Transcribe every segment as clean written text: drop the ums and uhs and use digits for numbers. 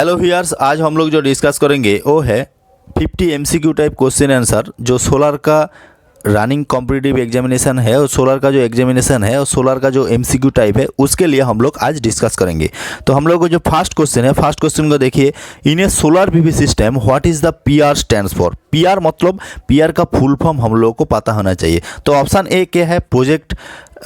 Hello viewers, आज हम लोग जो डिस्कस करेंगे वो है 50 एमसीक्यू टाइप क्वेश्चन आंसर जो सोलर का रनिंग कॉम्पिटिटिव एग्जामिनेशन है और सोलर का जो एग्जामिनेशन है और सोलर का जो एमसीक्यू टाइप है उसके लिए हम लोग आज डिस्कस करेंगे। तो हम लोग को जो फर्स्ट क्वेश्चन है, फर्स्ट क्वेश्चन को देखिए। In a solar PV system what is the PR stands for. PR मतलब पीआर का फुल फॉर्म हम लोग को पता होना चाहिए। तो ऑप्शन ए क्या है, प्रोजेक्ट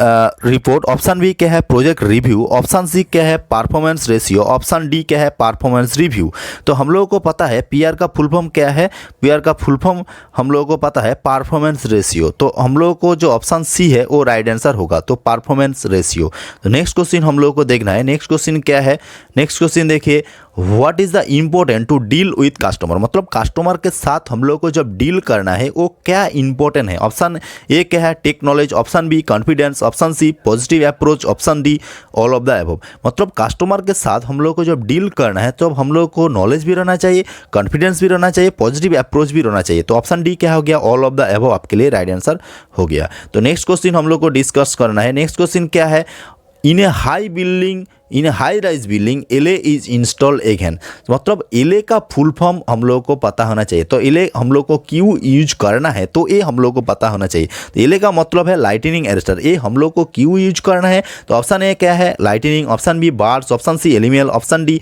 रिपोर्ट। ऑप्शन बी क्या है, प्रोजेक्ट रिव्यू। ऑप्शन सी क्या है, परफॉर्मेंस रेशियो। ऑप्शन डी क्या है, परफॉर्मेंस रिव्यू। तो हम लोगों को पता है पीआर का फुल फॉर्म क्या है। पीआर का फुल फॉर्म हम लोगों को पता है परफॉर्मेंस रेशियो। तो हम लोगों को जो ऑप्शन सी है वो राइट आंसर होगा, तो परफॉर्मेंस रेशियो। तो नेक्स्ट क्वेश्चन हम लोगों को देखना है। नेक्स्ट क्वेश्चन क्या है, नेक्स्ट क्वेश्चन देखिए। What is the important to deal with customer. मतलब कस्टमर के साथ हम लोग को जब डील करना है वो क्या इंपॉर्टेंट है। ऑप्शन ए क्या है, take knowledge. Option B confidence. Option C positive approach. Option D all of the above. मतलब कस्टमर के साथ हम लोग को जब डील करना है तो हम लोग को नॉलेज भी रहना चाहिए, कॉन्फिडेंस भी रहना चाहिए, पॉजिटिव अप्रोच भी रहना चाहिए। तो ऑप्शन डी क्या हो गया, ऑल ऑफ द अबव आपके लिए राइट आंसर हो गया। तो नेक्स्ट क्वेश्चन हम लोग को डिस्कस करना है। नेक्स्ट क्वेश्चन क्या है, in A high rise building एले इज इंस्टॉल एगेन। मतलब एले का फुल फॉर्म हम लोग को पता होना चाहिए। तो एले हम लोग को क्यों यूज करना है तो ये हम लोग को पता होना चाहिए। तो एले का मतलब है लाइटनिंग अरेस्टर। ये हम लोग को क्यों यूज करना है। तो ऑप्शन ए क्या है, lightning. Option B bars. Option C aluminium. Option D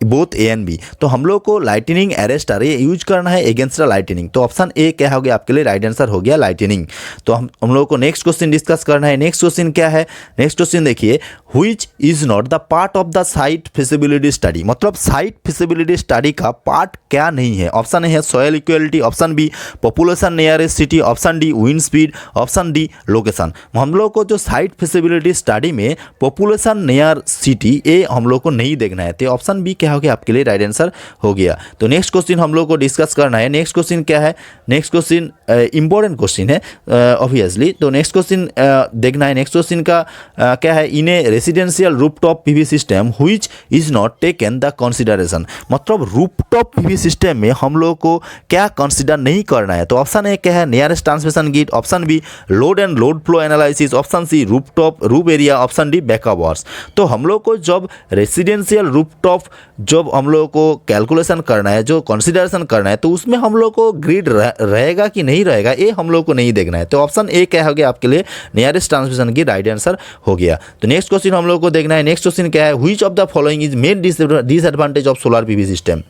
both A and B. तो हम लोग को लाइटनिंग अरेस्टर ये यूज करना है अगेंस्ट लाइटनिंग। तो ऑप्शन ए क्या हो गया आपके लिए राइट आंसर हो गया, लाइटनिंग। तो हम लोग को नेक्स्ट क्वेश्चन डिस्कस करना है। नेक्स्ट क्वेश्चन क्या है, नेक्स्ट क्वेश्चन देखिए। Which is not the part of the site feasibility study. मतलब साइट फिजिबिलिटी स्टडी का पार्ट क्या नहीं है। ऑप्शन ए है soil equality. Option B population nearest city. Option D wind speed. Option D location. हम लोग को जो साइट फिजिबिलिटी स्टडी में पॉपुलेशन नियर सिटी ये हम लोग को नहीं देखना है। तो ऑप्शन बी क्या हो गया आपके लिए राइट आंसर हो गया। तो नेक्स्ट क्वेश्चन हम लोग को डिस्कस करना है। नेक्स्ट क्वेश्चन क्या है, नेक्स्ट क्वेश्चन इंपॉर्टेंट क्वेश्चन है ऑब्वियसली। तो नेक्स्ट क्वेश्चन देखना है। नेक्स्ट क्वेश्चन का क्या है, in a residential rooftop PV system which is not taken the consideration. मतलब रूफटॉप पीवी सिस्टम में हम लोग को क्या कंसिडर नहीं करना है। तो ऑप्शन ए क्या है, nearest transmission grid. Option B load and load flow analysis. Option C rooftop roof area. Option D backup wars. तो हम लोग को जब रेसिडेंशियल रूफटॉप जब हम लोग को कैलकुलेशन करना है, जो कंसिडरेशन करना है, तो उसमें हम लोग को ग्रिड रहेगा कि नहीं रहेगा ये हम लोग को नहीं देखना है। तो ऑप्शन ए क्या हो गया आपके लिए नियरेस्ट ट्रांसमिशन की राइट आंसर हो गया। तो नेक्स्ट क्वेश्चन हम लोग को देखना है। नेक्स्ट क्वेश्चन क्या है, which of the following is main disadvantage of solar PV system.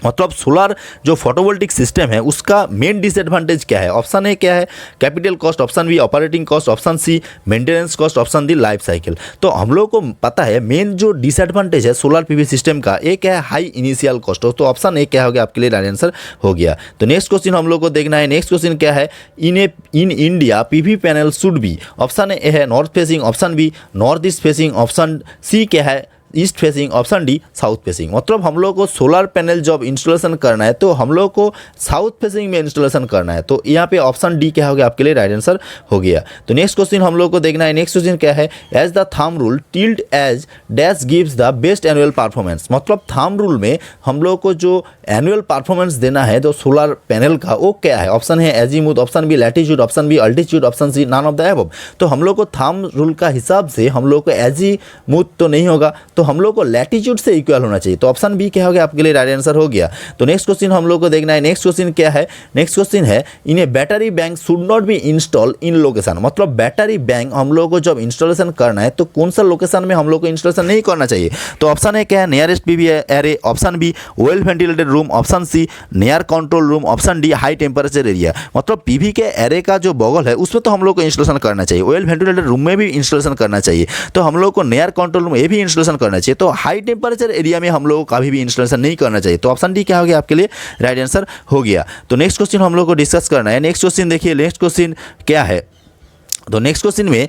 मतलब सोलर जो फोटोवोल्टिक सिस्टम है उसका मेन डिसएडवांटेज क्या है। ऑप्शन ए क्या है, capital cost. Option B operating cost. Option C maintenance cost. Option D life cycle. तो हम लोग को पता है मेन जो डिसएडवांटेज है सोलर पीवी सिस्टम का एक है हाई इनिशियल कॉस्ट। तो ऑप्शन ए क्या हो गया आपके लिए राइट आंसर हो गया। तो नेक्स्ट क्वेश्चन हम लोग को देखना है। नेक्स्ट क्वेश्चन क्या है, in India PV panel should be. Option A है north facing. Option B north east facing. Option C क्या है, east facing. Option D south facing. मतलब हम लोग को सोलर पैनल जब इंस्टॉलेशन करना है तो हम लोग को साउथ फेसिंग में इंस्टॉलेशन करना है। तो यहाँ पे ऑप्शन डी क्या हो गया आपके लिए राइट आंसर हो गया। तो नेक्स्ट क्वेश्चन हम लोग को देखना है। नेक्स्ट क्वेश्चन क्या है, as the thumb rule tilt as dash gives the best annual performance. मतलब थंब रूल में हम लोग को जो एनुअल परफॉर्मेंस देना है जो सोलर पैनल का वो क्या है। ऑप्शन है azimuth. Option B latitude. Option B altitude. Option C none of the above. तो हम लोग को थंब रूल का हिसाब से हम लोग को एजीमुथ तो नहीं होगा, तो हम लोग को लैटिट्यूड से इक्वल होना चाहिए। तो ऑप्शन बी क्या हो गया आपके लिए राइट आंसर हो गया। तो नेक्स्ट क्वेश्चन हम लोग को देखना है। नेक्स्ट क्वेश्चन क्या है, नेक्स्ट क्वेश्चन है, in a battery bank should not be install in location. मतलब बैटरी बैंक हम लोग को जब इंस्टॉलेशन करना है तो कौन सा लोकेशन में हम लोग को इंस्टॉलेशन नहीं करना चाहिए। तो ऑप्शन ए क्या है, nearest PV array. Option B well ventilated room. Option C near control room. Option D high temperature area. मतलब पीवी के एरे का जो बगल है उसमें तो हम लोग को इंस्टॉलेशन करना चाहिए। वेल वेंटिलेटेड रूम में भी इंस्टॉलेशन करना चाहिए। तो हम लोग को नियर कंट्रोल रूम ये भी इंस्टॉलेशन करना चाहिए। तो हाई टेम्परेचर एरिया में हम लोग को कभी भी इंस्टॉलेशन नहीं करना चाहिए। तो ऑप्शन डी क्या हो गया आपके लिए राइट आंसर हो गया। तो नेक्स्ट क्वेश्चन हम लोग को डिस्कस करना है। नेक्स्ट क्वेश्चन देखिए, नेक्स्ट क्वेश्चन क्या है। तो नेक्स्ट क्वेश्चन में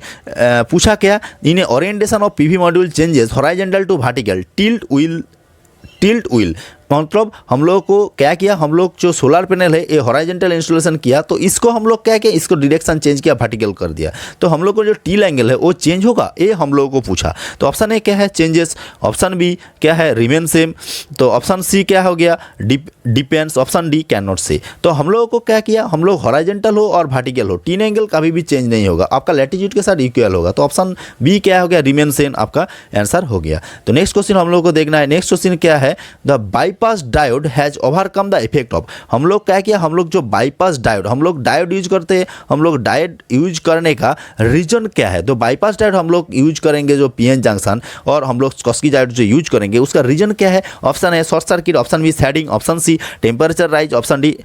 पूछा क्या, in orientation of PV module changes horizontal to vertical tilt will मतलब हम लोग को क्या किया, हम लोग जो सोलर पैनल है ये हॉरिजॉन्टल इंस्टॉलेशन किया, तो इसको हम लोग क्या किया, इसको डायरेक्शन चेंज किया, वर्टिकल कर दिया, तो हम लोग को जो टील एंगल है वो चेंज होगा, ये हम लोगों को पूछा। तो ऑप्शन ए क्या है, चेंजेस, ऑप्शन बी क्या है, रिमेन सेम, तो ऑप्शन सी क्या हो गया, depends, option D can not से। तो हम लोगों को क्या किया, हम लोग हॉरिजॉन्टल हो और वर्टिकल हो, टील एंगल कभी भी चेंज नहीं होगा, आपका लैटिट्यूड के साथ इक्वल होगा, तो ऑप्शन बी क्या हो गया, रिमेन सेम आपका आंसर हो गया। तो नेक्स्ट क्वेश्चन हम लोग को देखना है, नेक्स्ट क्वेश्चन क्या है, the bypass diode has overcome the effect of. हम लोग क्या किया, हम लोग जो बाईपास डायोड, हम लोग डायोड यूज करते हैं, हम लोग डायोड यूज करने का रीजन क्या है, तो बाईपास डायोड हम लोग यूज करेंगे जो पीएन जंक्शन, और हम लोग स्कॉस्की डायोड जो यूज करेंगे उसका रीजन क्या है, ऑप्शन है short circuit, option B shading, option C temperature rise, option D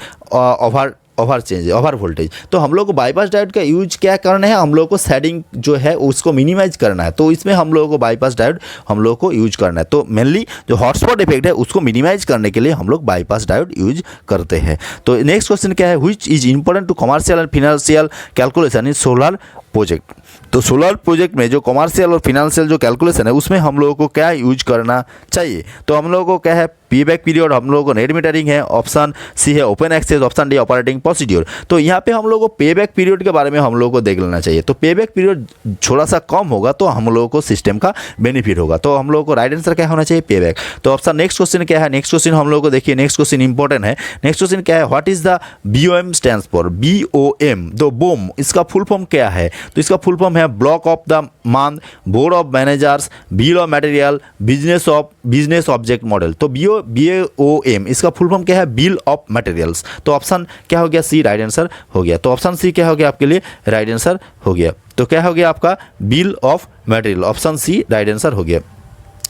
over change, over voltage. तो हम लोग को बाईपास डायोड का यूज क्या करना है, हम लोग को शेडिंग जो है उसको मिनिमाइज करना है, तो इसमें हम लोगों को बाईपास डायोड हम लोग को यूज करना है। तो मेनली जो हॉटस्पॉट इफेक्ट है उसको मिनिमाइज करने के लिए हम लोग बाईपास डायोड यूज करते हैं। तो नेक्स्ट क्वेश्चन क्या है, which is important to commercial and financial calculation in solar project. तो सोलर प्रोजेक्ट में जो कमर्शियल और फिनेंशियल जो कैलकुलेशन है उसमें हम लोगों को क्या यूज करना चाहिए, तो हम लोगों को क्या है, पेबैक पीरियड, हम लोगों को नेट मीटरिंग है, ऑप्शन सी है open access, option D operating procedure. तो यहाँ पे हम लोगों को पेबैक पीरियड के बारे में हम लोगों को देख लेना चाहिए, तो पेबैक पीरियड थोड़ा सा कम होगा तो हम लोगों को सिस्टम का बेनिफिट होगा, तो हम लोगों को राइट आंसर क्या होना चाहिए, पेबैक। तो ऑप्शन नेक्स्ट क्वेश्चन क्या है, नेक्स्ट क्वेश्चन हम लोग को देखिए, नेक्स्ट क्वेश्चन इंपॉर्टेंट है। नेक्स्ट क्वेश्चन क्या है, what is the BOM stands for, BOM, तो बोम इसका फुल फॉर्म क्या है, तो इसका फुल फॉर्म है block of the month, board of managers, bill of material, business object model. तो BOM इसका फुल फॉर्म क्या है, बिल ऑफ मटेरियल्स। तो ऑप्शन क्या हो गया, सी राइट आंसर हो गया। तो ऑप्शन सी क्या हो गया आपके लिए, राइट आंसर हो गया। तो क्या हो गया आपका, bill of material, option C right answer हो गया।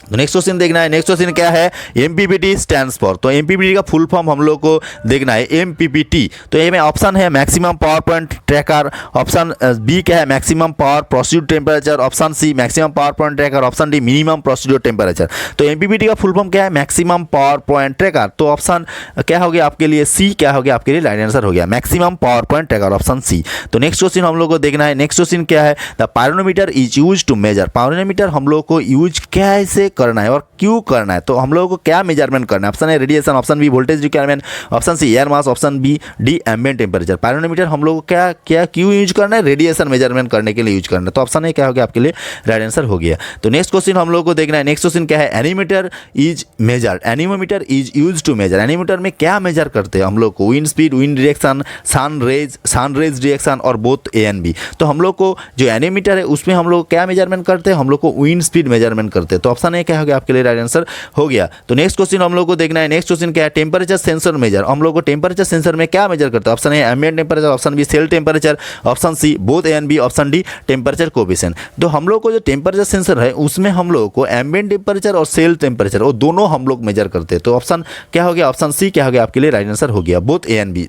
तो नेक्स्ट क्वेश्चन देखना है, नेक्स्ट क्वेश्चन क्या है, MPPT स्टैंड्स फॉर। तो MPPT का फुल फॉर्म हम लोग को देखना है, MPPT। तो ये में ऑप्शन है maximum power point tracker, option B क्या है, maximum power procedure temperature, option C maximum power point tracker, option D minimum procedure temperature. तो MPPT का फुल फॉर्म क्या है, मैक्सिमम पावर पॉइंट ट्रैकर। तो ऑप्शन क्या हो गया आपके लिए, सी क्या हो गया आपके लिए, राइट आंसर हो गया, maximum power point tracker, option C. तो नेक्स्ट क्वेश्चन हम लोग को देखना है, नेक्स्ट क्वेश्चन क्या है, the pyranometer is use to measure. Pyranometer हम लोग को यूज कैसे करना है और क्यों करना है, तो हम लोगों को क्या मेजरमेंट करना है, ऑप्शन है radiation, option B voltage requirement, option C air mass, option B D ambient temperature. Pyranometer हम लोग को क्या क्यों यूज करना है, रेडिएशन मेजरमेंट करने के लिए यूज करना है। तो ऑप्शन है क्या हो गया आपके लिए, राइट आंसर हो गया। तो नेक्स्ट क्वेश्चन हम लोग को देखना है, नेक्स्ट क्वेश्चन क्या है, anemometer is measure, anemometer is use to measure. Anemometer में क्या मेजर करते हैं हम लोग को, wind speed, wind direction, sun rays direction और बोथ A and B। तो हम लोग को जो एनीमीटर है उसमें हम लोग क्या मेजरमेंट करते हैं, हम लोग को विंड स्पीड मेजरमेंट करते हैं। तो ऑप्शन है क्या हो गया आपके लिए, राइट आंसर हो गया। तो नेक्स्ट क्वेश्चन हम लोग को देखना है, नेक्स्ट क्वेश्चन क्या है, टेम्परेचर सेंसर मेजर। हम लोग को टेम्परेचर सेंसर में क्या मेजर करते हैं, option A ambient temperature, option B cell temperature, option C both A and B, option D temperature coefficient. तो हम लोग को जो टेम्परेचर सेंसर है उसमें हम लोग को एम्बिएंट टेम्परेचर और सेल टेम्परेचर वो दोनों हम लोग मेजर करते हैं। तो ऑप्शन क्या हो गया, ऑप्शन सी क्या हो गया आपके लिए, राइट आंसर हो गया, बोथ A and B।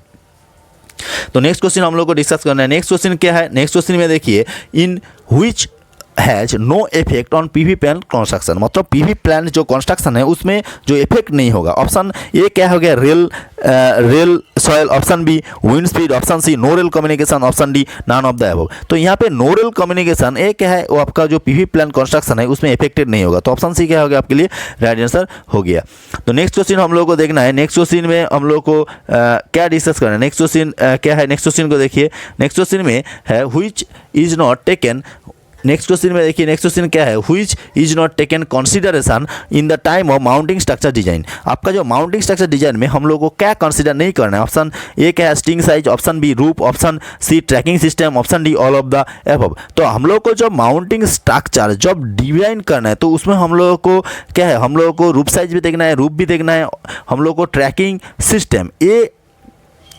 तो नेक्स्ट क्वेश्चन हम लोग को डिस्कस करना है, नेक्स्ट क्वेश्चन क्या है, नेक्स्ट क्वेश्चन में देखिए, in which has no effect on PV plant construction. मतलब PV प्लांट जो कंस्ट्रक्शन है उसमें जो इफेक्ट नहीं होगा। ऑप्शन ए क्या हो गया, rail soil, option B wind speed, option C no rail communication, option D none of the above. तो यहाँ पे नो रेल कम्युनिकेशन ए क्या है, वो आपका जो PV प्लांट कंस्ट्रक्शन है उसमें इफेक्टेड नहीं होगा। तो ऑप्शन सी क्या हो गया आपके लिए, राइट आंसर हो गया। तो नेक्स्ट क्वेश्चन हम लोग को देखना है, नेक्स्ट क्वेश्चन में हम लोग को क्या डिस्कस करना है, नेक्स्ट क्वेश्चन क्या है, नेक्स्ट क्वेश्चन को देखिए, नेक्स्ट क्वेश्चन में है which is not taken. Next question में देखिए, नेक्स्ट क्वेश्चन क्या है, which is not taken consideration in the time of mounting structure design. आपका जो माउंटिंग स्ट्रक्चर डिजाइन में हम लोग को क्या कंसीडर नहीं करना है, ऑप्शन ए क्या है, string size, option B roof, option C tracking system, option D all of the above. तो हम लोग को जो माउंटिंग स्ट्रक्चर जब डिजाइन करना है तो उसमें हम लोग को क्या है, हम लोग को रूप साइज भी देखना है, रूप भी देखना है, हम लोग को ट्रैकिंग सिस्टम ये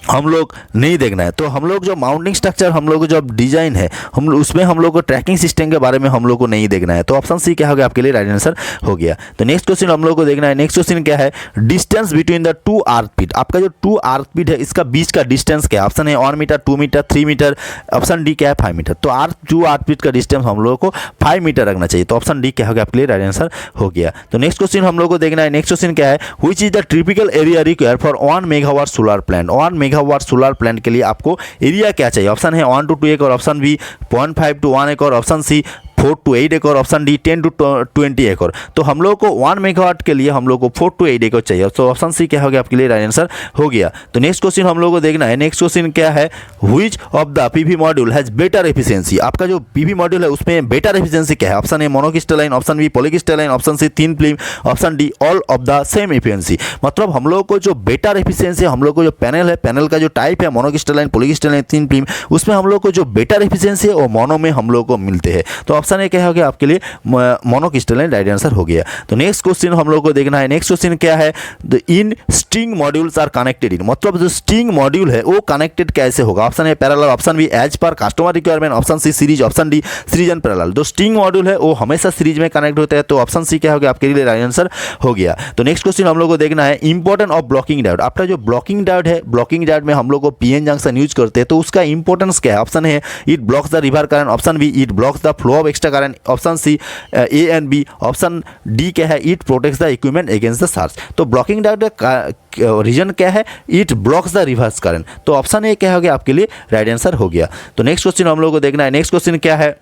हम लोग नहीं देखना है। तो हम लोग जो माउंटिंग स्ट्रक्चर हम लोग को जो डिजाइन है हम उसमें हम लोग को ट्रैकिंग सिस्टम के बारे में हम लोग को नहीं देखना है। तो ऑप्शन सी क्या हो गया आपके लिए, राइट आंसर हो गया। तो नेक्स्ट क्वेश्चन हम लोग को देखना है, नेक्स्ट क्वेश्चन क्या है, distance between the two earth pit. आपका जो टू अर्थ पीट है इसका बीच का डिस्टेंस क्या है, ऑप्शन है 1 metre, 2 metre, 3 metre, option D क्या है 5 मीटर। तो अर्थ पीट का डिस्टेंस हम लोग को 5 मीटर रखना चाहिए। तो ऑप्शन डी क्या हो गया आपके लिए, राइट आंसर हो गया। तो नेक्स्ट क्वेश्चन हम लोग को देखना है, नेक्स्ट क्वेश्चन क्या है, which is the typical area require for 1 megawatt solar plant. 1 megawatt solar plant के लिए आपको एरिया क्या चाहिए, ऑप्शन है 1 to 2 एकड़, ऑप्शन बी 0.5 to 1 एकड़, ऑप्शन सी 4 to 8 एकड़, ऑप्शन डी 10 to 20 एकड़। तो हम लोग को 1 मेगावाट के लिए हम लोग को 4 to 8 एकड़ चाहिए, तो ऑप्शन सी क्या हो गया आपके लिए राइट आंसर हो गया। तो नेक्स्ट क्वेश्चन हम लोग को देखना है, नेक्स्ट क्वेश्चन क्या है, which of the PV module has better efficiency. आपका जो पीवी मॉड्यूल है उसमें बेटर एफिशिएंसी क्या है, option A monocrystalline, option B polycrystalline, option C thin film, option D all of the same efficiency. मतलब हम लोग को जो बेटर एफिशिएंसी, हम लोग को जो पैनल है, पैनल का जो टाइप है मोनोक्रिस्टलाइन, पॉलीक्रिस्टलाइन, थिन फिल्म, उसमें हम लोग को जो बेटर एफिशिएंसी है वो मोनो में हम लोग को मिलते हैं। तो ऑप्शन ए क्या हो गया आपके लिए मोनोक्रिस्टलाइन राइट आंसर हो गया। तो नेक्स्ट क्वेश्चन हम लोग को देखना है, नेक्स्ट क्वेश्चन क्या है, the in string modules are connected in. मतलब जो स्ट्रिंग मॉड्यूल है वो कनेक्टेड कैसे होगा, option A parallel, option B as per customer requirement, option C series, option D series and parallel. जो स्ट्रिंग मॉड्यूल है वो हमेशा सीरीज में कनेक्ट होता है, तो ऑप्शन सी क्या हो गया आपके लिए राइट आंसर हो गया। तो नेक्स्ट क्वेश्चन हम लोग को देखना है, इंपॉर्टेंट ऑफ ब्लॉकिंग डायोड। आपका जो ब्लॉकिंग डायोड है, ब्लॉकिंग डायोड में हम लोग को पीएन जंक्शन यूज करते हैं, तो उसका इंपॉर्टेंस क्या है, ऑप्शन है it blocks the river current, option B it blocks the flow of extra current, option C A and B, option D क्या है it protects the equipment against the charge. तो ब्लॉकिंग डायोड का reason क्या है, it blocks the reverse current. तो option A क्या हो गया आपके लिए राइट आंसर हो गया। तो नेक्स्ट क्वेश्चन हम लोग को देखना है, नेक्स्ट क्वेश्चन क्या है,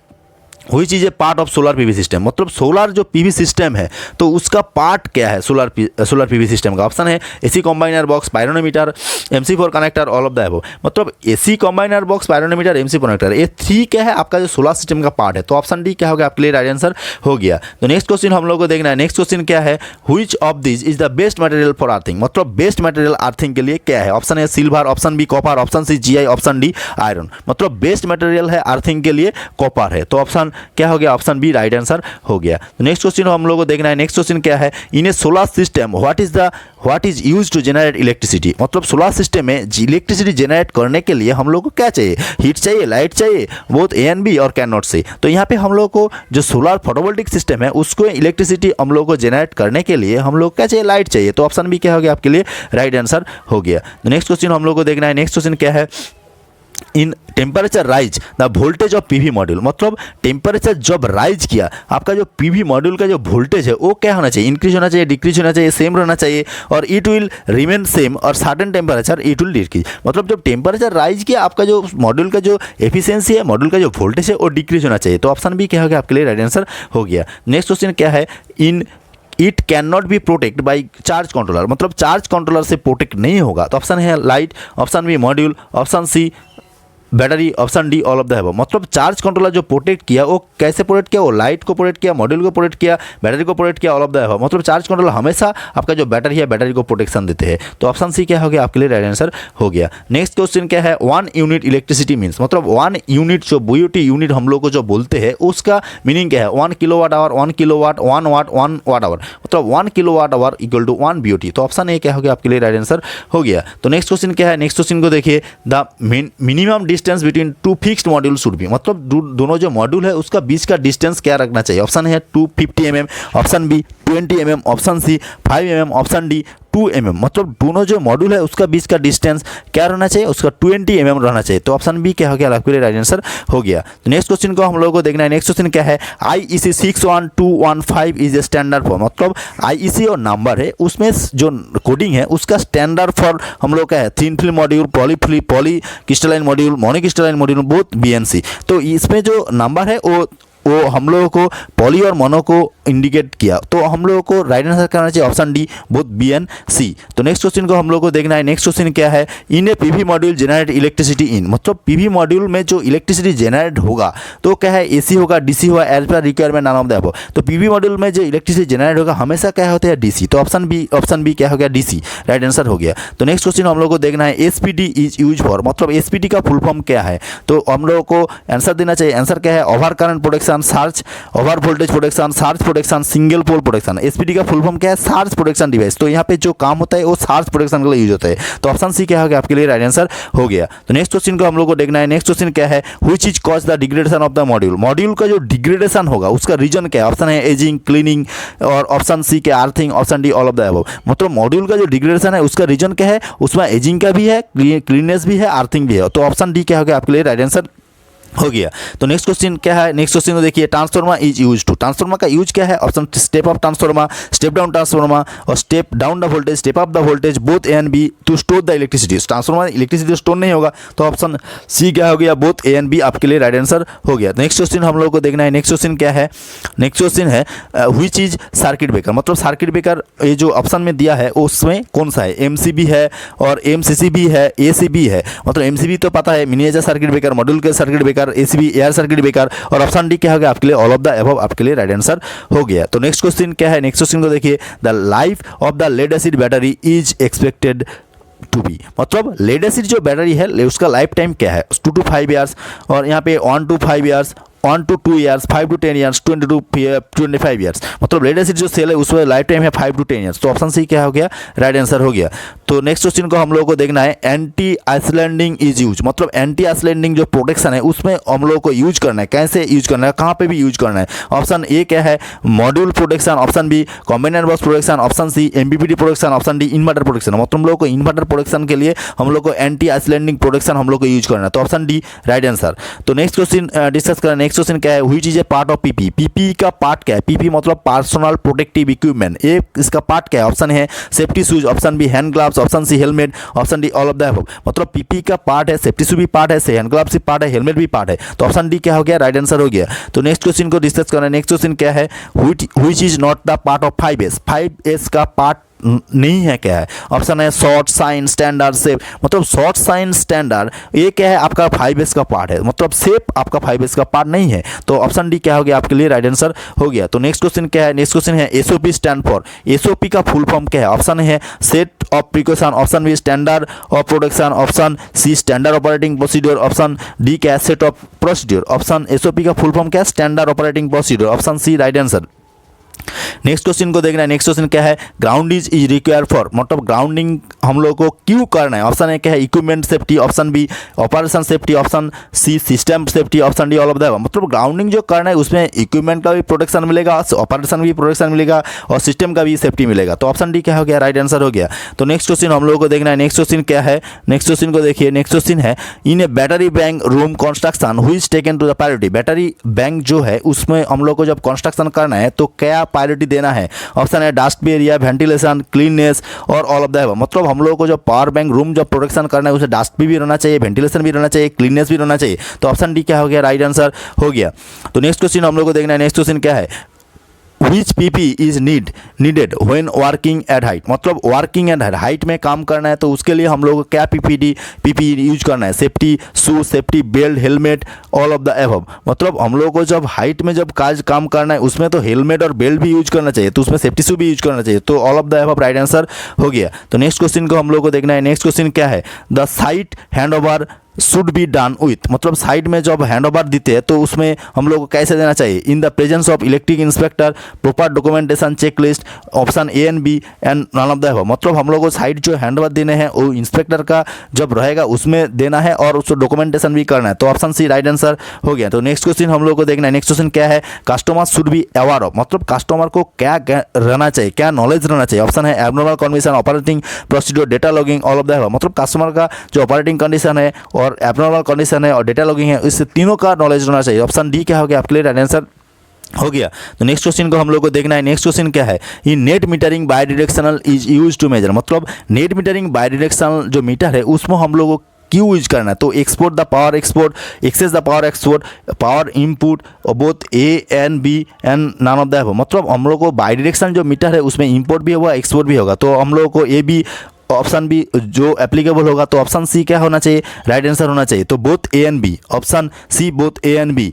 वही चीज़ है part of solar PV system. मतलब सोलर जो पीवी सिस्टम है तो उसका पार्ट क्या है सोलर पीवी सिस्टम का, ऑप्शन है AC combiner box, pyranometer, MC4 connector, all of the above. मतलब AC combiner box, pyranometer, MC4 connector, ये 3 क्या है आपका जो सोलर सिस्टम का पार्ट है, तो ऑप्शन डी क्या हो गया आपके लिए राइट आंसर हो गया। तो नेक्स्ट क्वेश्चन हम लोग को देखना है, नेक्स्ट क्वेश्चन क्या है, which of this is the best material for earthing. मतलब बेस्ट मटेरियल अर्थिंग के लिए क्या है, ऑप्शन है silver, option B copper, option C GI, option D iron. मतलब बेस्ट मटेरियल है अर्थिंग के लिए कॉपर है, तो ऑप्शन क्या हो गया, ऑप्शन बी राइट आंसर हो गया। तो नेक्स्ट क्वेश्चन हम लोग को देखना है, नेक्स्ट क्वेश्चन क्या है, in a solar system what is used to generate electricity. मतलब सोलर सिस्टम में इलेक्ट्रिसिटी जनरेट करने के लिए हम लोग को क्या चाहिए, हीट चाहिए, लाइट चाहिए, बोथ ए एंड बी और कैन नॉट से। तो यहाँ पे हम लोग को जो सोलर फोटोवोल्टिक सिस्टम है उसको इलेक्ट्रिसिटी हम लोग को जनरेट करने के लिए हम लोग क्या चाहिए, लाइट चाहिए। तो ऑप्शन बी क्या हो गया आपके लिए राइट आंसर हो गया। तो नेक्स्ट क्वेश्चन हम लोग को देखना है, नेक्स्ट क्वेश्चन क्या है, in temperature rise the voltage of PV module. मतलब टेम्परेचर जब राइज किया आपका जो पीवी मॉड्यूल का जो वोल्टेज है वो क्या होना चाहिए, इंक्रीज होना चाहिए, डिक्रीज होना चाहिए, सेम रहना चाहिए, और इट विल रिमेन सेम, और certain temperature it will decrease. मतलब जब टेम्परेचर राइज किया आपका जो मॉड्यूल का जो एफिशिएंसी है, मॉड्यूल का जो वोल्टेज है वो डिक्रीज होना चाहिए। तो ऑप्शन बी क्या हो गया आपके लिए राइट आंसर हो गया। नेक्स्ट क्वेश्चन क्या है, in it can not be protect by charge controller. मतलब चार्ज कंट्रोलर से प्रोटेक्ट नहीं होगा, तो ऑप्शन है light, option B module, option C battery, option D all of the above. मतलब चार्ज कंट्रोलर जो प्रोटेक्ट किया वो कैसे प्रोटेक्ट किया, वो लाइट को प्रोटेक्ट किया, मॉड्यूल को प्रोटेक्ट किया, बैटरी को प्रोटेक्ट किया, ऑल ऑफ द अबव। मतलब चार्ज कंट्रोलर हमेशा आपका जो बैटरी है बैटरी को प्रोटेक्शन देते हैं। तो ऑप्शन सी क्या हो गया आपके लिए राइट आंसर हो गया। नेक्स्ट क्वेश्चन क्या है, 1 यूनिट इलेक्ट्रिसिटी मीन्स। मतलब 1 यूनिट जो BOT यूनिट हम लोग को जो बोलते हैं उसका मीनिंग क्या है, 1 kilowatt hour, 1 kilowatt, 1 watt, 1 watt hour. मतलब 1 kilowatt hour equal to 1 BOT। तो ऑप्शन ए क्या हो गया आपके लिए राइट आंसर हो गया। तो नेक्स्ट क्वेश्चन क्या है, नेक्स्ट क्वेश्चन को देखिए, the minimum distance between 2 fixed module should be. मतलब दोनों जो मॉड्यूल है उसका बीच का डिस्टेंस क्या रखना चाहिए, ऑप्शन है 250 mm, option B 20 mm, option C 5 mm, option D 2 mm। मतलब दोनों जो मॉड्यूल है उसका बीच का डिस्टेंस क्या रहना चाहिए, उसका 20 mm रहना चाहिए। तो ऑप्शन बी क्या हो गया आपके लिए राइट आंसर हो गया। तो नेक्स्ट क्वेश्चन को हम लोगों को देखना है, नेक्स्ट क्वेश्चन क्या है, IEC 61215 is a standard for. मतलब IEC और नंबर है उसमें जो कोडिंग है उसका स्टैंडर्ड फॉर हम लोग का है thin film module, poly crystalline module, monocrystalline module, both BNC। तो इसमें जो नंबर है वो हम लोगों को पॉली और मोनो को इंडिकेट किया, तो हम लोगों को राइट आंसर करना चाहिए ऑप्शन डी बोथ BNC। तो नेक्स्ट क्वेश्चन को हम लोग को देखना है, नेक्स्ट क्वेश्चन क्या है, in a PV module generate electricity in. मतलब पीवी मॉड्यूल में जो इलेक्ट्रिसिटी जनरेट होगा तो क्या है, AC होगा, DC होगा, as per requirement none of the above. तो पीवी मॉड्यूल में जो इलेक्ट्रिसिटी जनरेट होगा हमेशा क्या होता है, DC। तो ऑप्शन बी क्या हो गया, DC राइट आंसर हो गया। तो नेक्स्ट क्वेश्चन हम लोग को देखना है, SPD इज यूज फॉर। मतलब SPD का फुल फॉर्म क्या है, तो हम लोगों को आंसर देना चाहिए। आंसर क्या है, over current protection, search over voltage protection, search protection, single pole protection. SPD का फुल फॉर्म क्या है, सर्च प्रोटेक्शन डिवाइस। तो यहाँ पे जो काम होता है वो सर्च प्रोटेक्शन के लिए यूज होता है। तो ऑप्शन सी क्या हो गया आपके लिए राइट आंसर हो गया। तो नेक्स्ट क्वेश्चन को हम लोग को देखना है, नेक्स्ट क्वेश्चन क्या है, which is cause the degradation of the module. Module का जो डिग्रेडेशन होगा उसका रीजन क्या है, ऑप्शन है एजिंग, क्लीनिंग, और ऑप्शन सी क्या earthing, option D all of the above. मतलब मॉड्यूल का जो डिग्रेडेशन है उसका रीजन क्या है, उसमें एजिंग का भी है, क्लीननेस भी है, अर्थिंग भी है। तो ऑप्शन डी क्या हो गया आपके लिए राइट आंसर हो गया। तो नेक्स्ट क्वेश्चन क्या है, नेक्स्ट क्वेश्चन को देखिए, transformer is use to, transformer का यूज क्या है, option step up transformer, step down transformer और step down the voltage, step up the voltage, both A and B to store the electricity. Transformer electricity store नहीं होगा तो option C क्या हो गया, बोथ ए एंड बी आपके लिए right answer हो गया। नेक्स्ट क्वेश्चन हम लोग को देखना है, नेक्स्ट क्वेश्चन क्या है, नेक्स्ट क्वेश्चन है व्हिच इज सर्किट ब्रेकर, मतलब सर्किट ब्रेकर ये जो ऑप्शन में दिया है उसमें कौन सा है, एमसीबी है और एमसीसीबी है, एसीबी है, मतलब एमसीबी तो पता है मिनिएचर सर्किट ब्रेकर, मॉड्यूल के circuit breaker, ACB air circuit breaker और ऑप्शन डी क्या हो गया आपके लिए ऑल ऑफ द अबव आपके लिए राइट आंसर हो गया। तो नेक्स्ट क्वेश्चन क्या है, नेक्स्ट क्वेश्चन को देखिए, the life of the lead acid battery is expected to be, मतलब लेड एसिड जो बैटरी है उसका लाइफ टाइम क्या है, 2 to 5 ईयर्स और यहाँ पे 1 to 5 years, 1 to 2 years, 5 to 10 years, 20 to 25 years, मतलब लेड एसिड जो सेल है उसमें लाइफ टाइम है 5 to 10 ईयर्स। तो ऑप्शन सी क्या हो गया, राइट आंसर हो गया। तो नेक्स्ट क्वेश्चन को हम लोगों को देखना है, एंटी आइसलैंडिंग इज यूज, मतलब एंटी आइसलैंडिंग जो प्रोटेक्शन है उसमें हम लोगों को यूज करना है, कैसे यूज करना है, कहाँ पे भी यूज करना है। ऑप्शन ए क्या है, module protection, option B combiner box protection, option C MPPT protection, option D inverter protection, मतलब हम लोग को इन्वर्टर प्रोटेक्शन के लिए हम लोग को एंटी आइसलैंडिंग प्रोटेक्शन हम लोग को यूज करना है। तो ऑप्शन डी राइट आंसर। तो नेक्स्ट क्वेश्चन डिस्कस करें, नेक्स्ट क्वेश्चन क्या है, which is a part of PP, PP का पार्ट क्या है, पीपी मतलब पर्सनल प्रोटेक्टिव इक्विपमेंट, ये इसका पार्ट क्या है, ऑप्शन है safety shoes, option B hand gloves, option C helmet, option D all of the above, मतलब पीपी का पार्ट है, सेफ्टी शू भी पार्ट है, हैंड ग्लव्स भी पार्ट है, हेलमेट भी पार्ट है। तो ऑप्शन डी क्या हो गया, राइट आंसर हो गया। तो नेक्स्ट क्वेश्चन को डिस्कस करें, नेक्स्ट क्वेश्चन क्या है, which is not the part of 5S, 5S का पार्ट नहीं है क्या है, ऑप्शन है शॉर्ट, साइन, स्टैंडर्ड, शेप, मतलब शॉर्ट, साइन, स्टैंडर्ड ये क्या है आपका 5S का पार्ट है, मतलब शेप आपका 5S का पार्ट नहीं है। तो ऑप्शन डी क्या हो गया आपके लिए राइट आंसर हो गया। तो नेक्स्ट क्वेश्चन क्या है, नेक्स्ट क्वेश्चन है एसओपी स्टैंड फॉर, एसओपी का फुल फॉर्म क्या है, ऑप्शन है set of precaution, option B standard of production, option C standard operating procedure, option D क्या है set of procedure, option SOP का फुल फॉर्म क्या है standard operating procedure, option C right answer. Next question को देखना है, next question क्या है, ग्राउंड इज रिक्वायर फॉर, मतलब ग्राउंडिंग हम लोग को क्यों करना है, ऑप्शन है क्या है equipment safety, option B operation safety, option C system safety, option D all of the above, मतलब ग्राउंडिंग जो करना है उसमें इक्विपमेंट का भी प्रोटेक्शन मिलेगा, ऑपरेशन भी प्रोटेक्शन मिलेगा और सिस्टम का भी सेफ्टी मिलेगा। तो ऑप्शन डी क्या हो गया, राइट आंसर हो गया। तो नेक्स्ट क्वेश्चन हम लोग को देखना है, नेक्स्ट क्वेश्चन क्या है, नेक्स्ट क्वेश्चन को देखिए, नेक्स्ट क्वेश्चन है in a battery bank room construction हुई is taken to the priority, battery bank जो है उसमें हम लोग को जब कंस्ट्रक्शन करना है तो क्या प्रायोरिटी देना है, ऑप्शन है डस्ट एरिया, वेंटिलेशन, क्लीननेस और ऑल ऑफ द अबव, मतलब हम लोगों को जब पावर बैंक रूम जब प्रोटेक्शन करना है उसे डस्ट भी रहना चाहिए, वेंटिलेशन भी रहना चाहिए, क्लीननेस भी रहना चाहिए। तो ऑप्शन डी क्या हो गया, राइट आंसर हो गया। तो नेक्स्ट क्वेश्चन हम लोग को देखना है, नेक्स्ट क्वेश्चन क्या है, Which PP is needed when working at height, मतलब वर्किंग एट हाइट में काम करना है तो उसके लिए हम लोग को क्या पीपी यूज करना है, safety shoe, safety belt, helmet, all of the above, मतलब हम लोग को जब हाइट में जब काम करना है उसमें तो हेलमेट और बेल्ट भी यूज करना चाहिए, तो उसमें सेफ्टी शू भी यूज करना चाहिए। तो all of the above right answer हो गया। तो नेक्स्ट क्वेश्चन को हम लोग को देखना है, नेक्स्ट क्वेश्चन क्या है, the site hand over should be done with, मतलब साइड में जब हैंड ओवर देते हैं तो उसमें हम लोग को कैसे देना चाहिए, in the presence of electric inspector, proper documentation, check list, option A and B and none of the above, मतलब हम लोग को साइड जो हैंड ओवर देने हैं वो इंस्पेक्टर का जब रहेगा उसमें देना है और उसको डॉक्यूमेंटेशन भी करना है। तो ऑप्शन सी राइट आंसर हो गया। तो नेक्स्ट क्वेश्चन हम लोग को देखना है, नेक्स्ट क्वेश्चन क्या है, customer should be aware of, मतलब कस्टमर को क्या रहना चाहिए, क्या नॉलेज रहना चाहिए, ऑप्शन है abnormal condition, operating procedure, data logging, all of the above, मतलब कस्टमर का जो ऑपरेटिंग कंडीशन है और एबनॉर्मल कंडीशन है और डेटा लॉगिंग है, इस तीनों का नॉलेज होना चाहिए। ऑप्शन डी क्या हो गया आपके लिए राइट आंसर हो गया। तो नेक्स्ट क्वेश्चन को हम लोग को देखना है, नेक्स्ट क्वेश्चन क्या है, ये net metering bidirectional is use to measure, मतलब नेट मीटरिंग बाय डायरेक्शनल जो मीटर है उसमें हम लोग को क्यों यूज करना है, तो export the power export, excess the power export, power input और both A and B and none of the above, मतलब हम लोग को बाय डायरेक्शनल जो मीटर है उसमें इंपोर्ट भी होगा एक्सपोर्ट भी होगा। तो हम लोग को ए बी ऑप्शन बी जो एप्लीकेबल होगा, तो ऑप्शन सी क्या होना चाहिए, राइट आंसर होना चाहिए। तो both A and B, option C both A and B.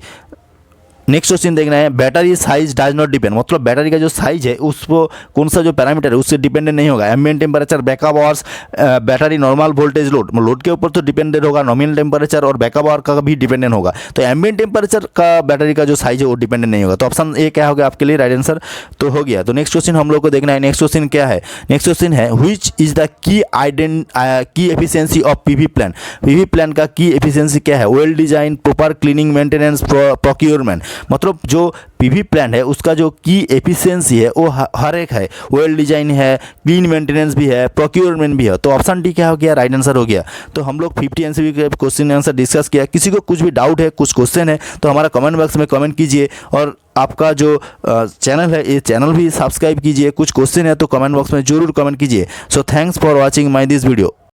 Next question देखना है, battery size does not depend, मतलब बैटरी का जो साइज है उसको कौन सा जो पैरामीटर है उससे डिपेंडेंट नहीं होगा, ambient temperature, backup hours, battery normal voltage load के ऊपर तो डिपेंडेंट होगा, नॉमिनल टेम्परेचर और बैकअप आवर का भी डिपेंडेंट होगा। तो एम्बिएंट टेम्परेचर का बैटरी का जो साइज है वो डिपेंडेंट नहीं होगा। तो ऑप्शन ए क्या होगा आपके लिए राइट आंसर तो हो गया। तो नेक्स्ट क्वेश्चन हम लोग को देखना है, नेक्स्ट क्वेश्चन क्या है, नेक्स्ट क्वेश्चन है which is the key efficiency of PV plant, PV plant का की एफिशिएंसी क्या है, well design, proper cleaning, maintenance, procurement, मतलब जो पीवी प्लांट है उसका जो की एफिशिएंसी है वो हर एक है, वेल डिजाइन है, क्लीन मेंटेनेंस भी है, प्रोक्योरमेंट भी है। तो ऑप्शन डी क्या हो गया, राइट आंसर हो गया। तो हम लोग 50 एमसीक्यू के क्वेश्चन आंसर डिस्कस किया। किसी को कुछ भी डाउट है, कुछ क्वेश्चन है तो हमारा कमेंट बॉक्स में कमेंट कीजिए, और आपका जो चैनल है ये चैनल भी सब्सक्राइब कीजिए। कुछ क्वेश्चन है तो कमेंट बॉक्स में जरूर कमेंट कीजिए। So thanks for watching my this video.